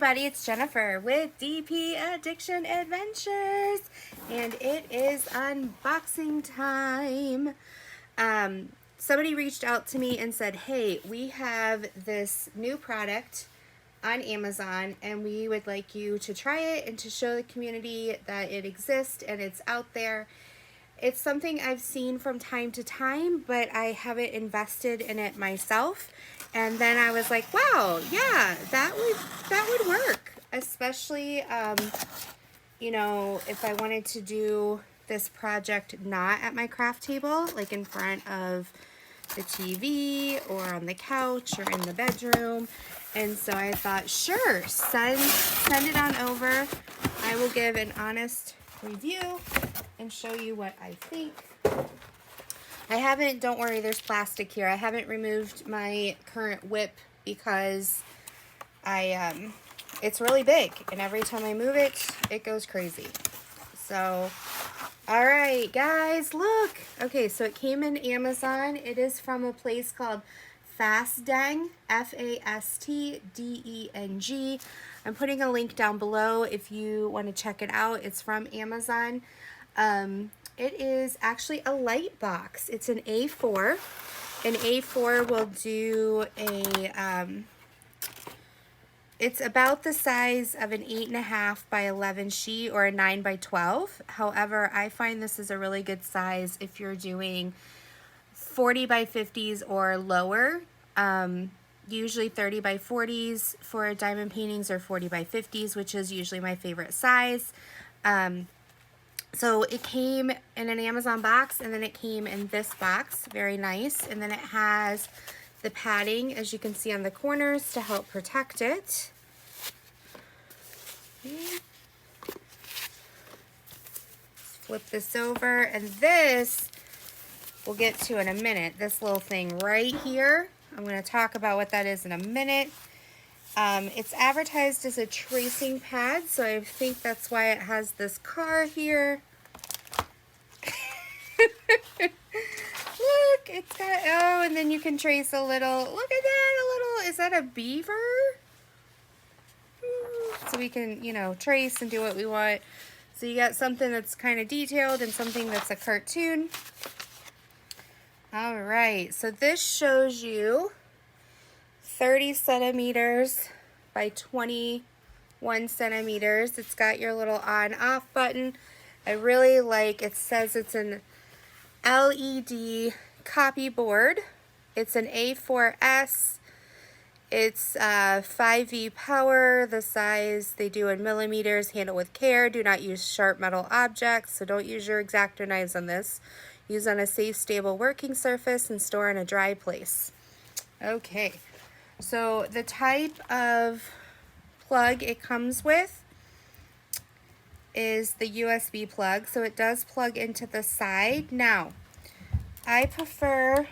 everybody, it's Jennifer with DP Addiction Adventures, and it is unboxing time. Somebody reached out to me and said, hey, we have this new product on Amazon and we would like you to try it and to show the community that it exists and it's out there. It's something I've seen from time to time, but I haven't invested in it myself. And then I was like, wow, yeah, that would work. Especially, you know, if I wanted to do this project not at my craft table, like in front of the TV or on the couch or in the bedroom. And so I thought, sure, send it on over. I will give an honest review and show you what I think. I haven't, don't worry, there's plastic here. I haven't removed my current whip because it's really big and every time I move it, it goes crazy. So, all right, guys, look. Okay, so it came in Amazon. It is from a place called Fastdeng, F-A-S-T-D-E-N-G. I'm putting a link down below if you want to check it out. It's from Amazon. It is actually a light box. It's an A4. An A4 will do a, it's about the size of an 8.5 by 11 sheet or a 9 by 12. However, I find this is a really good size if you're doing 40 by 50s or lower. Usually 30 by 40s for diamond paintings or 40 by 50s, which is usually my favorite size. So it came in an Amazon box and then it came in this box, very nice. And then it has the padding, as you can see on the corners, to help protect it. Okay. Flip this over, and this we'll get to in a minute. This little thing right here, I'm going to talk about what that is in a minute. It's advertised as a tracing pad, so I think that's why it has this car here. Look, it's got, oh, and then you can trace a little, look at that, a little, is that a beaver? So we can, you know, trace and do what we want. So you got something that's kind of detailed and something that's a cartoon. All right, so this shows you 30 centimeters by 21 centimeters. It's got your little on-off button. I really like, it says it's an LED copy board. It's an A4S. It's 5V power. The size they do in millimeters. Handle with care. Do not use sharp metal objects, so don't use your X-Acto knives on this. Use on a safe, stable working surface and store in a dry place. Okay, so the type of plug it comes with is the USB plug, so it does plug into the side. Now, I prefer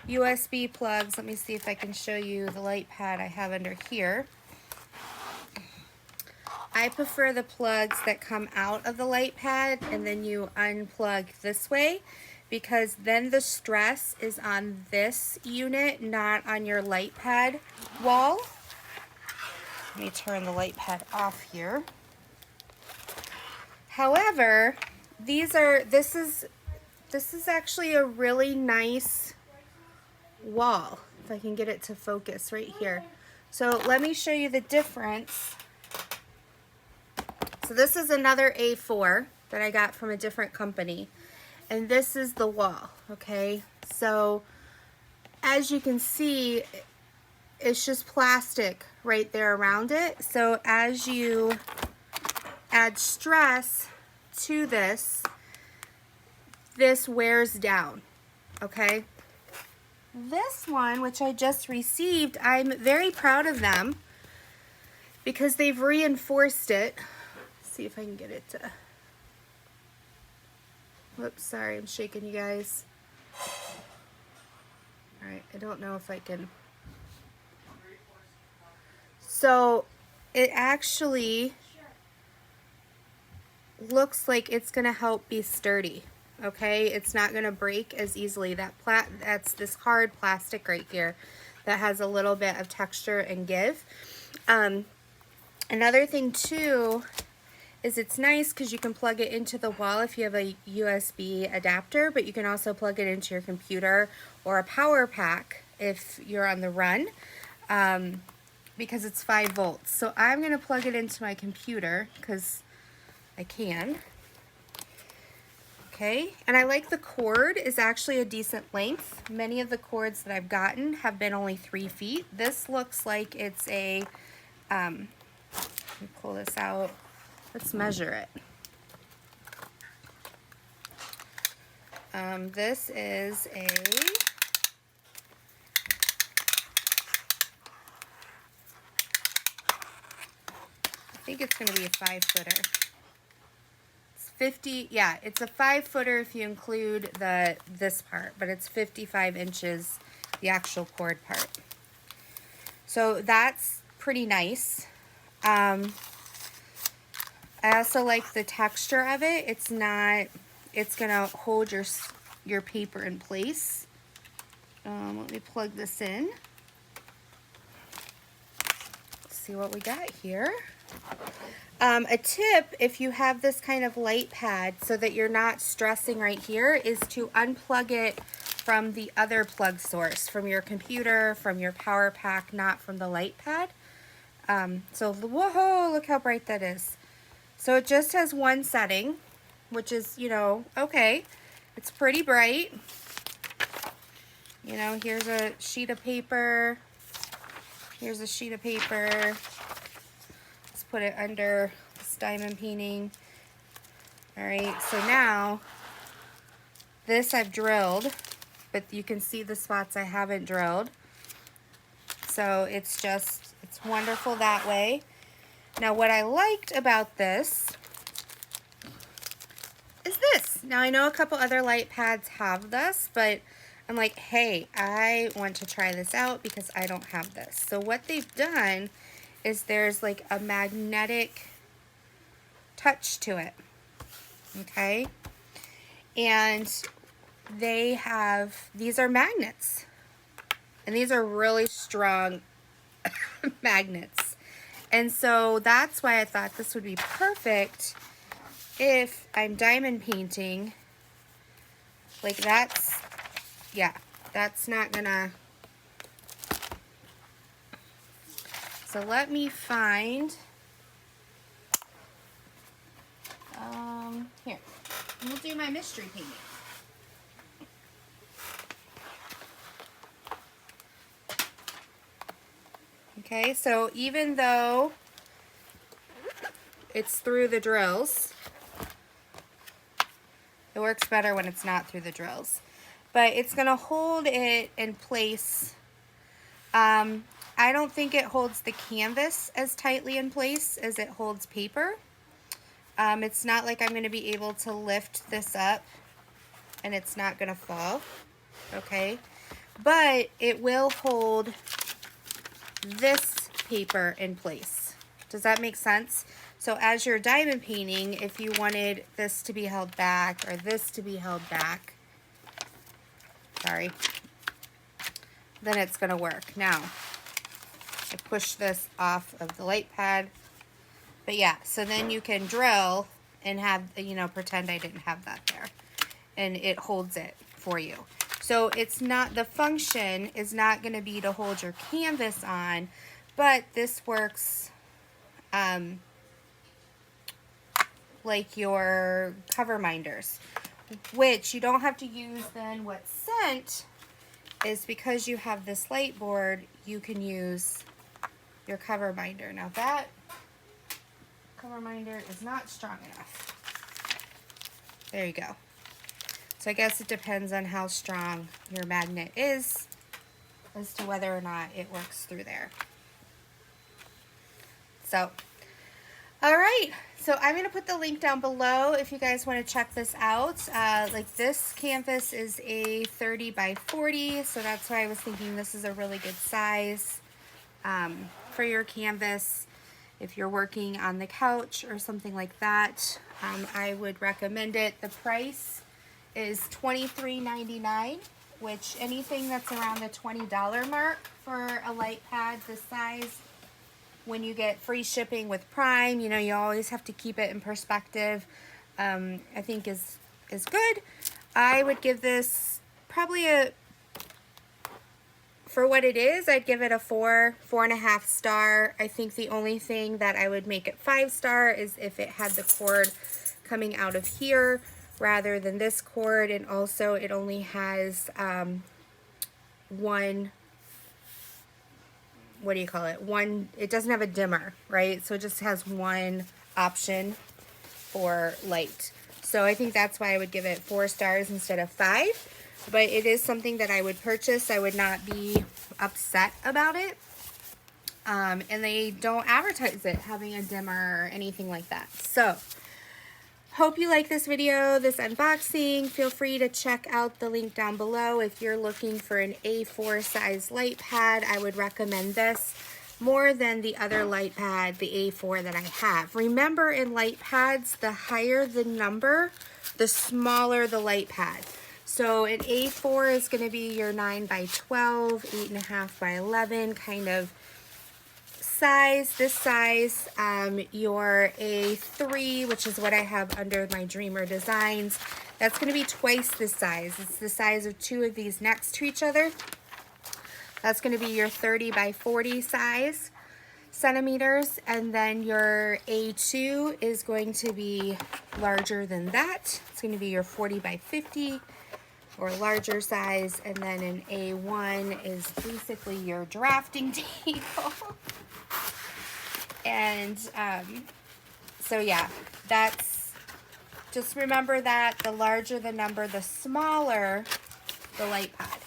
USB plugs. Let me see if I can show you the light pad I have under here. I prefer the plugs that come out of the light pad and then you unplug this way, because then the stress is on this unit, not on your light pad wall. Let me turn the light pad off here. However, this is actually a really nice wall. If I can get it to focus right here. So let me show you the difference. So this is another A4 that I got from a different company. And this is the wall, okay? So as you can see, it's just plastic right there around it. So as you add stress to this, this wears down, okay? This one, which I just received, I'm very proud of them because they've reinforced it. Let's see if I can get it to, whoops, sorry, I'm shaking you guys. All right, I don't know if I can. So it actually looks like it's gonna help be sturdy. Okay, it's not gonna break as easily. That's this hard plastic right here that has a little bit of texture and give. Another thing too is it's nice because you can plug it into the wall if you have a USB adapter, but you can also plug it into your computer or a power pack if you're on the run, because it's 5 volts. So I'm going to plug it into my computer because I can. Okay, and I like the cord is actually a decent length. Many of the cords that I've gotten have been only 3 feet. This looks like it's a, let me pull this out. Let's measure it. This is a, I think it's going to be a 5-footer. 50, yeah, it's a 5-footer if you include this part, but it's 55 inches, the actual cord part. So that's pretty nice. I also like the texture of it. It's gonna hold your paper in place. Let me plug this in. Let's see what we got here. A tip, if you have this kind of light pad so that you're not stressing right here, is to unplug it from the other plug source, from your computer, from your power pack, not from the light pad. So, whoa, look how bright that is. So it just has one setting, which is, you know, okay. It's pretty bright. You know, here's a sheet of paper. Here's a sheet of paper. Put it under this diamond painting. All right, so now this I've drilled, but you can see the spots I haven't drilled. So it's wonderful that way. Now what I liked about this is this. Now I know a couple other light pads have this, but I'm like, hey, I want to try this out because I don't have this. So what they've done is there's like a magnetic touch to it, okay? And these are magnets, and these are really strong magnets. And so that's why I thought this would be perfect if I'm diamond painting. Like that's not gonna. So let me find, here, we'll do my mystery painting. Okay, so even though it's through the drills, it works better when it's not through the drills, but it's gonna hold it in place. I don't think it holds the canvas as tightly in place as it holds paper. It's not like I'm going to be able to lift this up and it's not going to fall, okay? But it will hold this paper in place. Does that make sense? So as you're diamond painting, if you wanted this to be held back or this to be held back, sorry, then it's going to work. Now, I push this off of the light pad. But yeah, so then you can drill and have, you know, pretend I didn't have that there. And it holds it for you. So it's not, the function is not going to be to hold your canvas on, but this works like your cover minders, which you don't have to use then. What's sent is because you have this light board, you can use your cover minder. Now that cover minder is not strong enough. There you go. So I guess it depends on how strong your magnet is as to whether or not it works through there. So, all right. So I'm going to put the link down below if you guys want to check this out. Like this canvas is a 30 by 40, so that's why I was thinking this is a really good size for your canvas. If you're working on the couch or something like that, I would recommend it. The price is $23.99, which anything that's around the $20 mark for a light pad this size when you get free shipping with Prime, you know, you always have to keep it in perspective. I think is good. I would give this probably for what it is, I'd give it a 4.5 star. I think the only thing that I would make it 5 star is if it had the cord coming out of here rather than this cord, and also it only has one, what do you call it? One, it doesn't have a dimmer, right? So it just has one option for light. So I think that's why I would give it 4 stars instead of 5. But it is something that I would purchase. I would not be upset about it. And they don't advertise it having a dimmer or anything like that. So, hope you like this video, this unboxing. Feel free to check out the link down below. If you're looking for an A4 size light pad, I would recommend this more than the other light pad, the A4 that I have. Remember, in light pads, the higher the number, the smaller the light pad. So an A4 is going to be your 9 by 12, 8.5 by 11 kind of size. This size, your A3, which is what I have under my Dreamer Designs, that's going to be twice this size. It's the size of 2 of these next to each other. That's going to be your 30 by 40 size centimeters, and then your A2 is going to be larger than that. It's going to be your 40 by 50 or larger size, and then an A1 is basically your drafting table. And so yeah, that's, just remember that the larger the number, the smaller the light pad.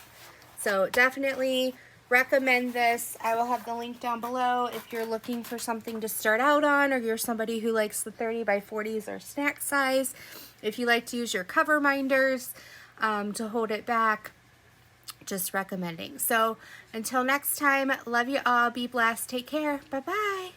So definitely recommend this. I will have the link down below if you're looking for something to start out on, or you're somebody who likes the 30 by 40s or snack size. If you like to use your cover minders to hold it back, just recommending. So until next time, love you all, be blessed, take care, bye-bye.